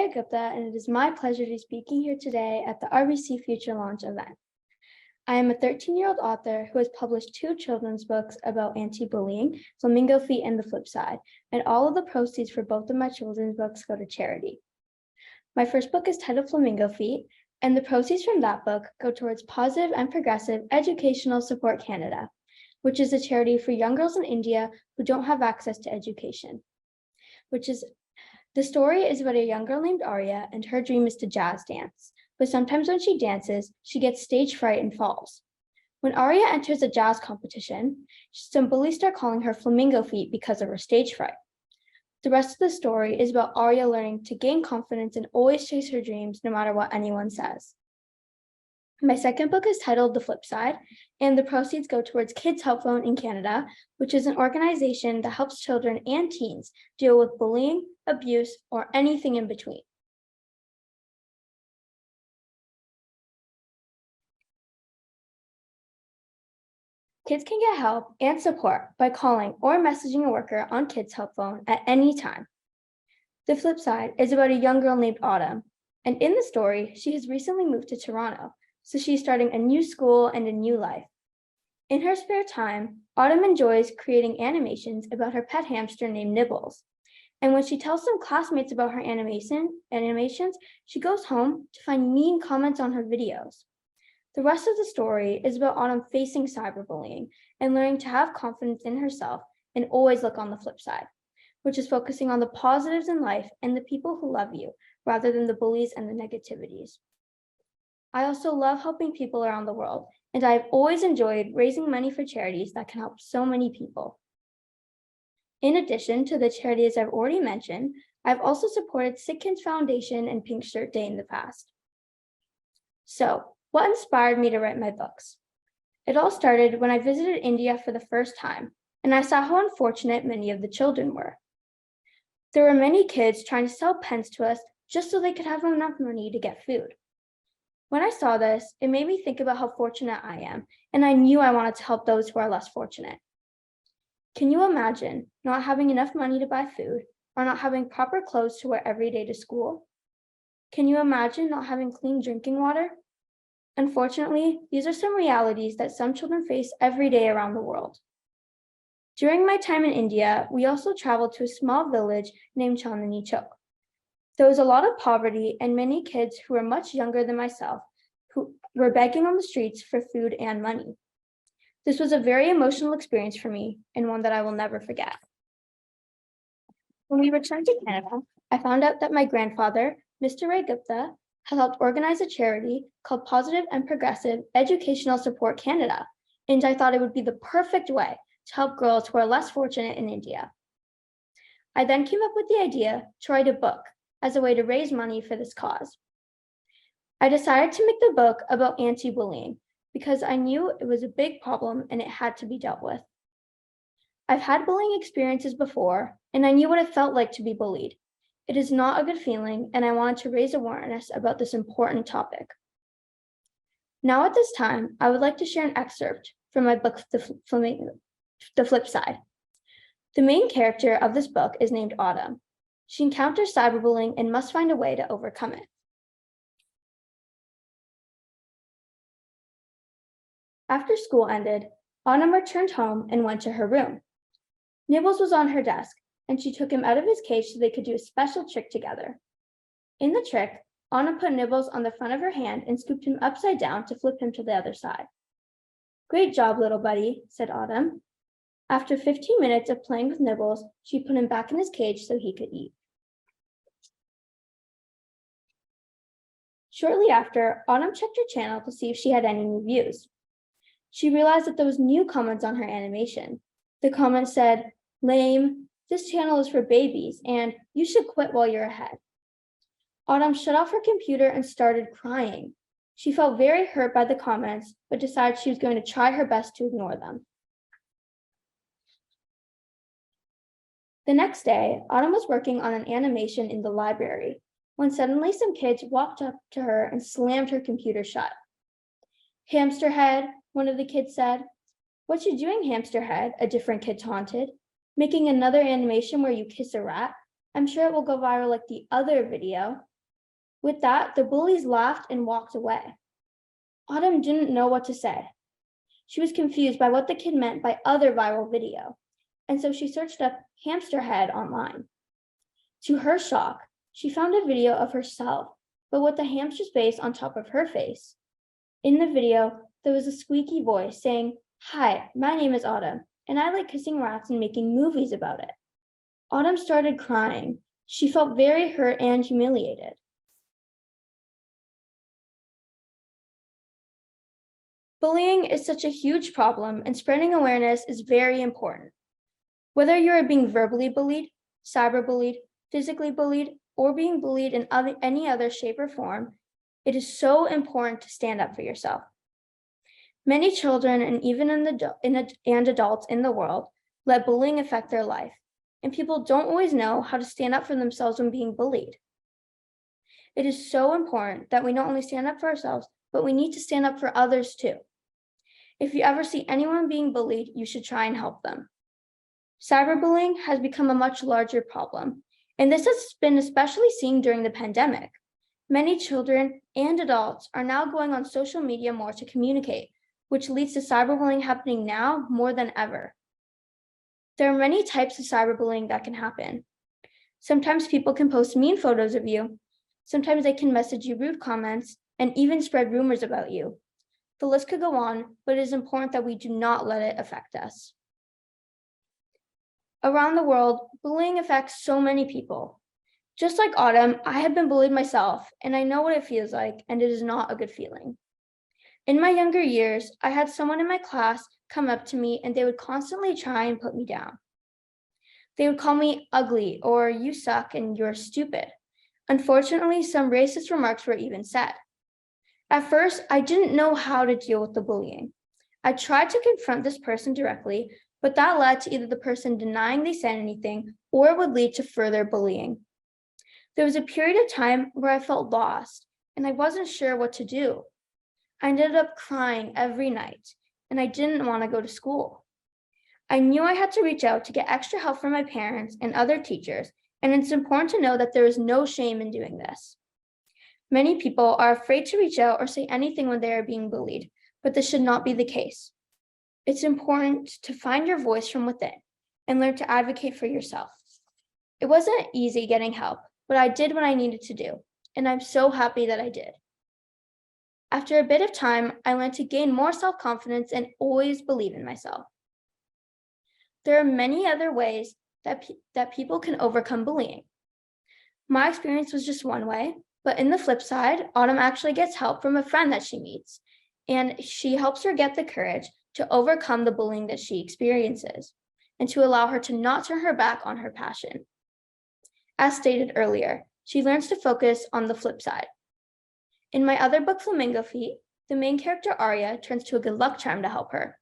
Shreya Gupta, and it is my pleasure to be speaking here today at the RBC Future Launch event. I am a 13-year-old author who has published 2 children's books about anti-bullying, Flamingo Feet and The Flip Side, and all of the proceeds for both of my children's books go to charity. My first book is titled Flamingo Feet, and the proceeds from that book go towards Positive and Progressive Educational Support Canada, which is a charity for young girls in India who don't have access to education. The story is about a young girl named Arya, and her dream is to jazz dance. But sometimes when she dances, she gets stage fright and falls. When Arya enters a jazz competition, some bullies start calling her Flamingo Feet because of her stage fright. The rest of the story is about Arya learning to gain confidence and always chase her dreams no matter what anyone says. My second book is titled The Flip Side, and the proceeds go towards Kids Help Phone in Canada, which is an organization that helps children and teens deal with bullying, abuse, or anything in between. Kids can get help and support by calling or messaging a worker on Kids Help Phone at any time. The Flip Side is about a young girl named Autumn, and in the story, she has recently moved to Toronto, so she's starting a new school and a new life. In her spare time, Autumn enjoys creating animations about her pet hamster named Nibbles. And when she tells some classmates about her animations, she goes home to find mean comments on her videos. The rest of the story is about Autumn facing cyberbullying and learning to have confidence in herself and always look on the flip side, which is focusing on the positives in life and the people who love you rather than the bullies and the negativities. I also love helping people around the world, and I've always enjoyed raising money for charities that can help so many people. In addition to the charities I've already mentioned, I've also supported Sick Kids Foundation and Pink Shirt Day in the past. So, what inspired me to write my books? It all started when I visited India for the first time, and I saw how unfortunate many of the children were. There were many kids trying to sell pens to us just so they could have enough money to get food. When I saw this, it made me think about how fortunate I am, and I knew I wanted to help those who are less fortunate. Can you imagine not having enough money to buy food or not having proper clothes to wear every day to school? Can you imagine not having clean drinking water? Unfortunately, these are some realities that some children face every day around the world. During my time in India, we also traveled to a small village named Chandni Chowk. There was a lot of poverty and many kids who were much younger than myself who were begging on the streets for food and money. This was a very emotional experience for me and one that I will never forget. When we returned to Canada, I found out that my grandfather, Mr. Shreya Gupta, had helped organize a charity called Positive and Progressive Educational Support Canada, and I thought it would be the perfect way to help girls who are less fortunate in India. I then came up with the idea to write a book as a way to raise money for this cause. I decided to make the book about anti-bullying because I knew it was a big problem and it had to be dealt with. I've had bullying experiences before, and I knew what it felt like to be bullied. It is not a good feeling, and I wanted to raise awareness about this important topic. Now at this time, I would like to share an excerpt from my book, The Flip Side. The main character of this book is named Autumn. She encounters cyberbullying and must find a way to overcome it. After school ended, Autumn returned home and went to her room. Nibbles was on her desk, and she took him out of his cage so they could do a special trick together. In the trick, Autumn put Nibbles on the front of her hand and scooped him upside down to flip him to the other side. "Great job, little buddy," said Autumn. After 15 minutes of playing with Nibbles, she put him back in his cage so he could eat. Shortly after, Autumn checked her channel to see if she had any new views. She realized that there was new comments on her animation. The comment said, "Lame, this channel is for babies, and you should quit while you're ahead." Autumn shut off her computer and started crying. She felt very hurt by the comments, but decided she was going to try her best to ignore them. The next day, Autumn was working on an animation in the library when suddenly some kids walked up to her and slammed her computer shut. "Hamsterhead," one of the kids said. "What you doing, Hamsterhead?" a different kid taunted. "Making another animation where you kiss a rat? I'm sure it will go viral like the other video." With that, the bullies laughed and walked away. Autumn didn't know what to say. She was confused by what the kid meant by other viral video, and so she searched up hamster head online. To her shock, she found a video of herself, but with the hamster's face on top of her face. In the video, there was a squeaky voice saying, "Hi, my name is Autumn, and I like kissing rats and making movies about it." Autumn started crying. She felt very hurt and humiliated. Bullying is such a huge problem, and spreading awareness is very important. Whether you are being verbally bullied, cyberbullied, physically bullied, or being bullied in any other shape or form, it is so important to stand up for yourself. Many children and even adults in the world let bullying affect their life, and people don't always know how to stand up for themselves when being bullied. It is so important that we not only stand up for ourselves, but we need to stand up for others too. If you ever see anyone being bullied, you should try and help them. Cyberbullying has become a much larger problem, and this has been especially seen during the pandemic. Many children and adults are now going on social media more to communicate, which leads to cyberbullying happening now more than ever. There are many types of cyberbullying that can happen. Sometimes people can post mean photos of you. Sometimes they can message you rude comments and even spread rumors about you. The list could go on, but it is important that we do not let it affect us. Around the world, bullying affects so many people. Just like Autumn, I have been bullied myself, and I know what it feels like, and it is not a good feeling. In my younger years, I had someone in my class come up to me and they would constantly try and put me down. They would call me ugly or "you suck" and "you're stupid." Unfortunately, some racist remarks were even said. At first, I didn't know how to deal with the bullying. I tried to confront this person directly, but that led to either the person denying they said anything or it would lead to further bullying. There was a period of time where I felt lost and I wasn't sure what to do. I ended up crying every night and I didn't want to go to school. I knew I had to reach out to get extra help from my parents and other teachers, and it's important to know that there is no shame in doing this. Many people are afraid to reach out or say anything when they are being bullied, but this should not be the case. It's important to find your voice from within and learn to advocate for yourself. It wasn't easy getting help, but I did what I needed to do, and I'm so happy that I did. After a bit of time, I learned to gain more self-confidence and always believe in myself. There are many other ways that people can overcome bullying. My experience was just one way, but in the flip side, Autumn actually gets help from a friend that she meets, and she helps her get the courage to overcome the bullying that she experiences and to allow her to not turn her back on her passion. As stated earlier, she learns to focus on the flip side. In my other book, Flamingo Feet, the main character Arya turns to a good luck charm to help her.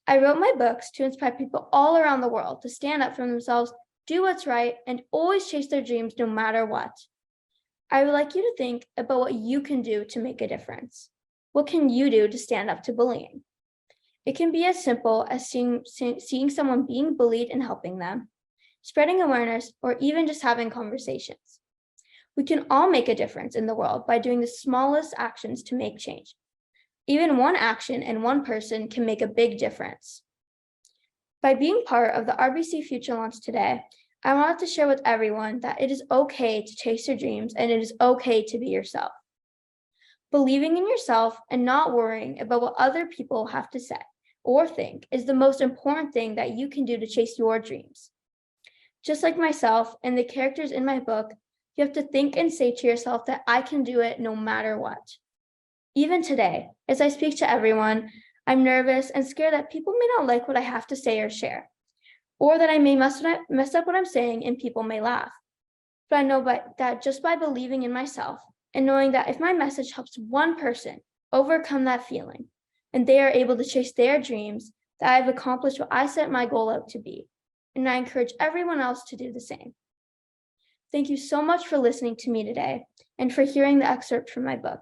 I wrote my books to inspire people all around the world to stand up for themselves, do what's right, and always chase their dreams no matter what. I would like you to think about what you can do to make a difference. What can you do to stand up to bullying? It can be as simple as seeing someone being bullied and helping them, spreading awareness, or even just having conversations. We can all make a difference in the world by doing the smallest actions to make change. Even one action and one person can make a big difference. By being part of the RBC Future Launch today, I wanted to share with everyone that it is okay to chase your dreams and it is okay to be yourself. Believing in yourself and not worrying about what other people have to say or think is the most important thing that you can do to chase your dreams. Just like myself and the characters in my book, you have to think and say to yourself that I can do it no matter what. Even today, as I speak to everyone, I'm nervous and scared that people may not like what I have to say or share, or that I may mess up what I'm saying and people may laugh. But I know that just by believing in myself and knowing that if my message helps one person overcome that feeling and they are able to chase their dreams, that I've accomplished what I set my goal out to be. And I encourage everyone else to do the same. Thank you so much for listening to me today and for hearing the excerpt from my book.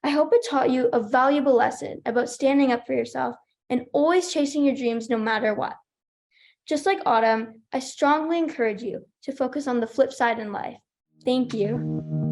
I hope it taught you a valuable lesson about standing up for yourself and always chasing your dreams no matter what. Just like Autumn, I strongly encourage you to focus on the flip side in life. Thank you.